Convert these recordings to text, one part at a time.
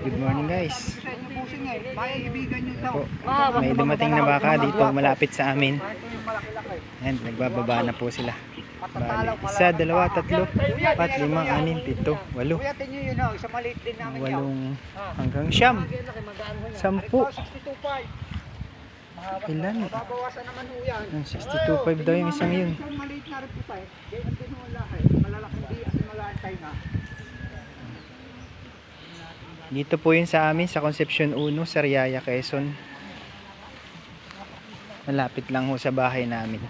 Good morning guys. Po, may dumating na baka dito malapit sa amin. Ayan, nagbababa na po sila. Bali, 1, 2, 3, 4, 5, 6, 7, 8, 8. Walong hanggang 10. 10. Ilan? 62.5 daw yung isang yun. Dito po yun sa amin sa Concepcion 1, Sariaya, Quezon. Malapit lang ho sa bahay namin.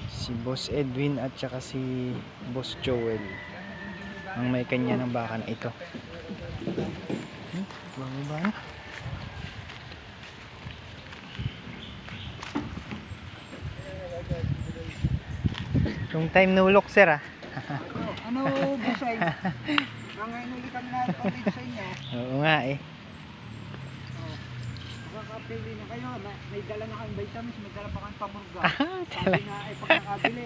Si Boss Edwin at saka si Boss Joel ang may kanya ng baka na ito. Bumaba na. Yung time nulok sir ah. Ano busay? Ngayon uli kami na sa inyo. Oo nga eh. Makakapili na kayo. May dala na kayong vitamins, may dala pa kayong pamurga. Tala. Sabi na ay pagkakabili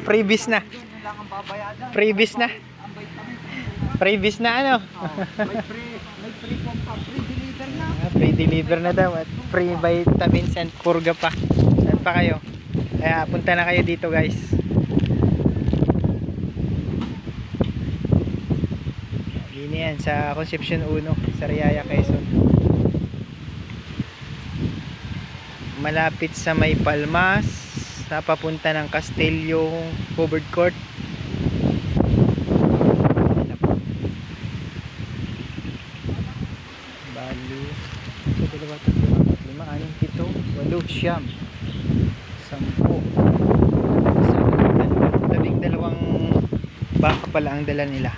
Previous na. yun lang ang babayadan. Previous na. Ang vitamins. Previous na ano? May free pong pa. Free deliver na. Free deliver na daw at free vitamins and purga pa. Saan pa kayo? Kaya punta na kayo dito guys. Dini yan sa Concepcion 1, Sariaya, Quezon. Malapit sa May Palmas, sa papunta ng Castillo Covered Court. Bali 1, 2, 3, 4, 5, 6, 7, 8, 9, 10. 12 baka pala ang dala nila.